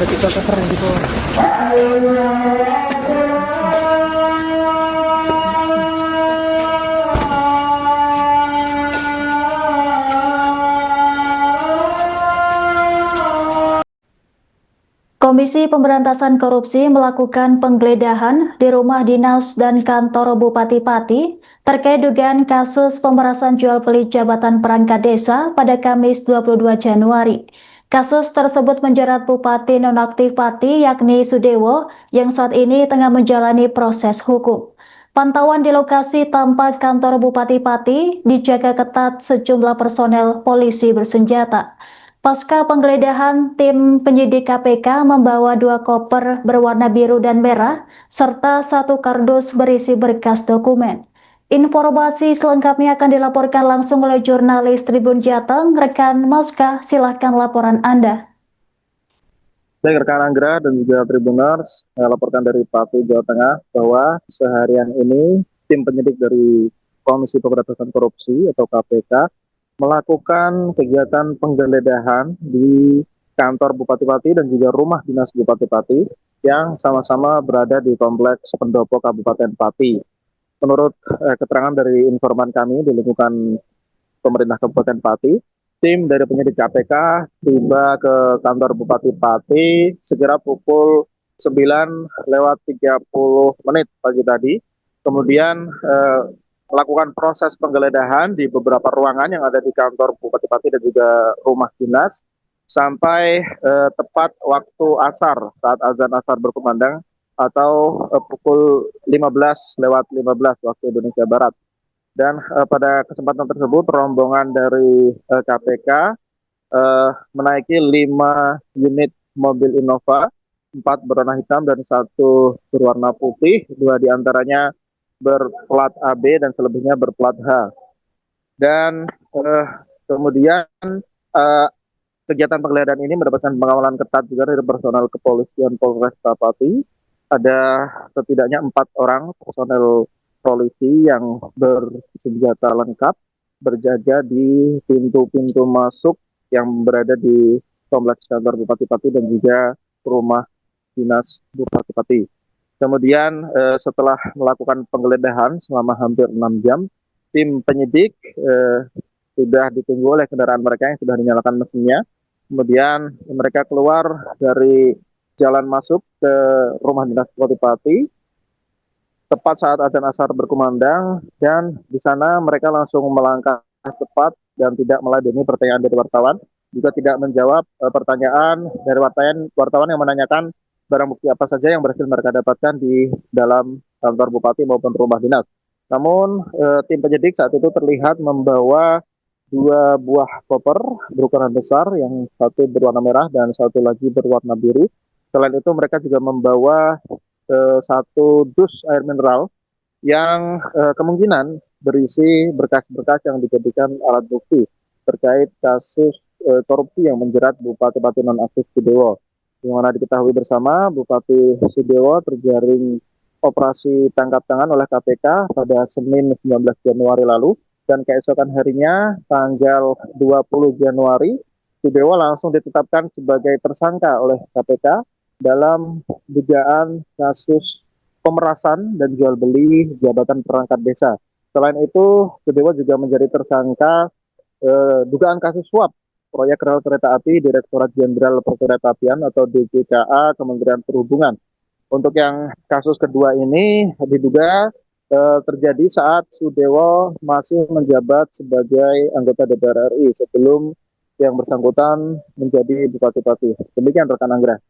ketika keren di bawah. Komisi Pemberantasan Korupsi melakukan penggeledahan di rumah dinas dan kantor Bupati Pati terkait dugaan kasus pemerasan jual beli jabatan perangkat desa pada Kamis 22 Januari. Kasus tersebut menjerat Bupati nonaktif Pati yakni Sudewo yang saat ini tengah menjalani proses hukum. Pantauan di lokasi tampak kantor Bupati Pati dijaga ketat sejumlah personel polisi bersenjata. Pasca penggeledahan, tim penyidik KPK membawa 2 koper berwarna biru dan merah, serta 1 kardus berisi berkas dokumen. Informasi selengkapnya akan dilaporkan langsung oleh jurnalis Tribun Jateng, rekan Moska, silahkan laporan Anda. Baik rekan Anggra dan juga Tribuners, saya laporkan dari Pati, Jawa Tengah bahwa seharian ini tim penyidik dari Komisi Pemberantasan Korupsi atau KPK melakukan kegiatan penggeledahan di kantor Bupati Pati dan juga rumah dinas Bupati Pati yang sama-sama berada di Kompleks Pendopo Kabupaten Pati. Menurut keterangan dari informan kami di lingkungan pemerintah Kabupaten Pati, tim dari penyidik KPK tiba ke kantor Bupati Pati sekira pukul 9:30 pagi tadi. Kemudian melakukan proses penggeledahan di beberapa ruangan yang ada di kantor Bupati Pati dan juga rumah dinas sampai tepat waktu asar saat azan asar berkumandang atau pukul 15:15 waktu Indonesia Barat. Dan pada kesempatan tersebut rombongan dari KPK menaiki 5 unit mobil Innova, 4 berwarna hitam dan 1 berwarna putih, 2 diantaranya berplat AB dan selebihnya berplat H. Dan kemudian kegiatan penggeledahan ini mendapatkan pengawalan ketat juga dari personel kepolisian Polresta Pati. Ada setidaknya 4 orang personel polisi yang bersenjata lengkap berjaga di pintu-pintu masuk yang berada di kompleks kantor Bupati Pati dan juga rumah dinas Bupati Pati. Kemudian setelah melakukan penggeledahan selama hampir 6 jam, tim penyidik sudah ditunggu oleh kendaraan mereka yang sudah dinyalakan mesinnya. Kemudian mereka keluar dari jalan masuk ke rumah dinas Bupati Pati tepat saat azan asar berkumandang, dan di sana mereka langsung melangkah cepat dan tidak meladeni pertanyaan dari wartawan, juga tidak menjawab pertanyaan dari wartawan yang menanyakan barang bukti apa saja yang berhasil mereka dapatkan di dalam kantor bupati maupun rumah dinas. Namun tim penyidik saat itu terlihat membawa 2 buah koper berukuran besar, yang 1 berwarna merah dan 1 lagi berwarna biru. Selain itu mereka juga membawa 1 dus air mineral yang kemungkinan berisi berkas-berkas yang dijadikan alat bukti terkait kasus korupsi yang menjerat Bupati Pati nonaktif Sudewo. Yang mana diketahui bersama Bupati Sudewo terjaring operasi tangkap tangan oleh KPK pada Senin 19 Januari lalu, dan keesokan harinya tanggal 20 Januari Sudewo langsung ditetapkan sebagai tersangka oleh KPK dalam dugaan kasus pemerasan dan jual beli jabatan perangkat desa. Selain itu, Sudewo juga menjadi tersangka dugaan kasus suap proyek rel kereta api Direktorat Jenderal Perkeretaapian atau DJKA Kementerian Perhubungan. Untuk yang kasus kedua ini diduga terjadi saat Sudewo masih menjabat sebagai anggota DPR RI sebelum yang bersangkutan menjadi Bupati Pati. Demikian rekan Anggra.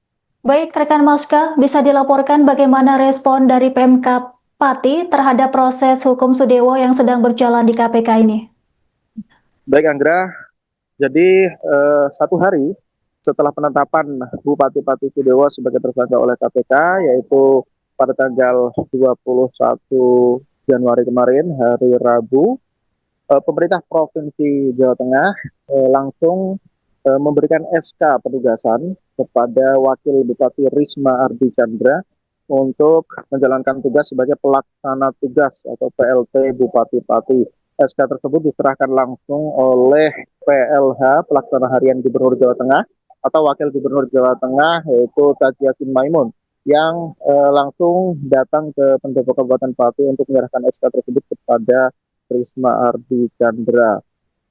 Baik rekan Moska, bisa dilaporkan bagaimana respon dari Pemkab Pati terhadap proses hukum Sudewo yang sedang berjalan di KPK ini? Baik Anggra, jadi 1 hari setelah penetapan Bupati Pati Sudewo sebagai tersangka oleh KPK, yaitu pada tanggal 21 Januari kemarin, hari Rabu, pemerintah Provinsi Jawa Tengah langsung memberikan SK penugasan kepada Wakil Bupati Risma Ardi Chandra untuk menjalankan tugas sebagai pelaksana tugas atau PLT Bupati Pati. SK tersebut diserahkan langsung oleh PLH, Pelaksana Harian Gubernur Jawa Tengah, atau Wakil Gubernur Jawa Tengah, yaitu Taji Yassin Maimun, yang langsung datang ke pendopo Kabupaten Pati untuk menyerahkan SK tersebut kepada Risma Ardi Chandra.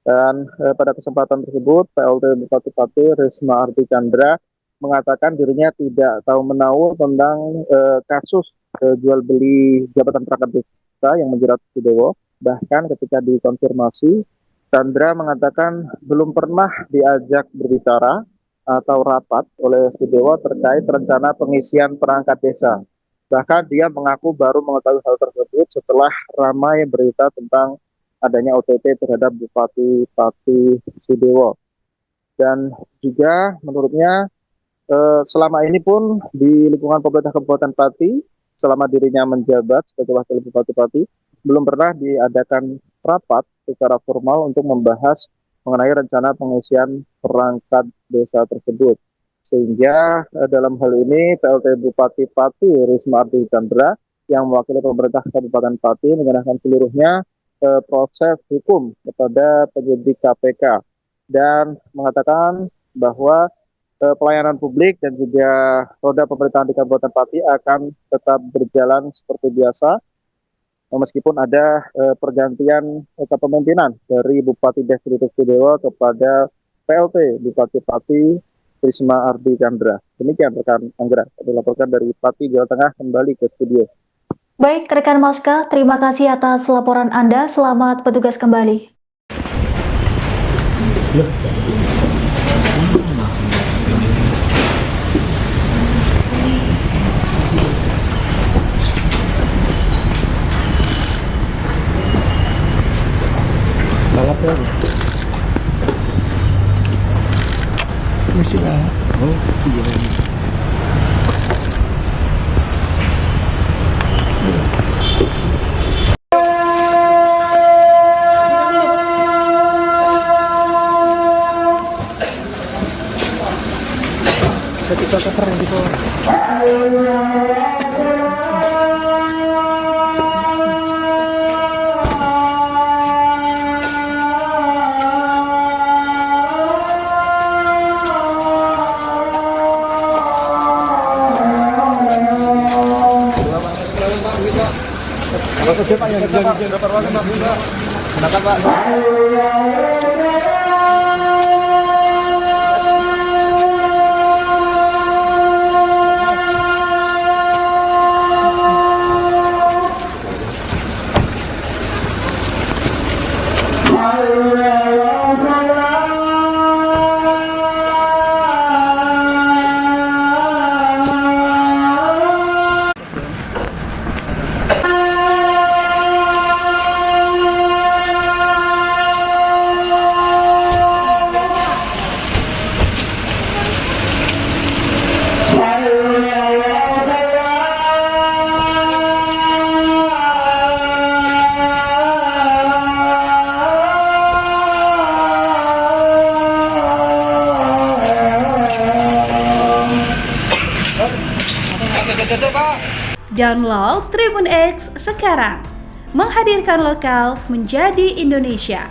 Dan pada kesempatan tersebut, PLT Bupati Pati Risma Ardi Chandra mengatakan dirinya tidak tahu menahu tentang kasus jual beli jabatan perangkat desa yang menjerat Sudewo. Bahkan ketika dikonfirmasi, Chandra mengatakan belum pernah diajak berbicara atau rapat oleh Sudewo terkait rencana pengisian perangkat desa. Bahkan dia mengaku baru mengetahui hal tersebut setelah ramai berita tentang adanya OTT terhadap Bupati Pati Sudewo. Dan juga menurutnya selama ini pun di lingkungan pemerintah Kabupaten Pati, selama dirinya menjabat sebagai Wakil Bupati Pati, belum pernah diadakan rapat secara formal untuk membahas mengenai rencana pengisian perangkat desa tersebut. Sehingga dalam hal ini PLT Bupati Pati Risma Ardi Chandra yang mewakili pemerintah Kabupaten Pati menyerahkan seluruhnya proses hukum kepada penyidik KPK dan mengatakan bahwa pelayanan publik dan juga roda pemerintahan di Kabupaten Pati akan tetap berjalan seperti biasa meskipun ada pergantian kepemimpinan dari Bupati Definitif Sudewo kepada PLT Bupati Pati Risma Ardi Chandra. Demikian rekan Anggra, dilaporkan dari Pati, Jawa Tengah, kembali ke studio. Baik, rekan Moska, terima kasih atas laporan Anda. Selamat bertugas kembali. Sila. Oh, iya. Ketika keren di bawah. Apa saja Pak yang bisa diperlukan Pak? Silakan Pak. Download Tribun X sekarang, menghadirkan lokal menjadi Indonesia.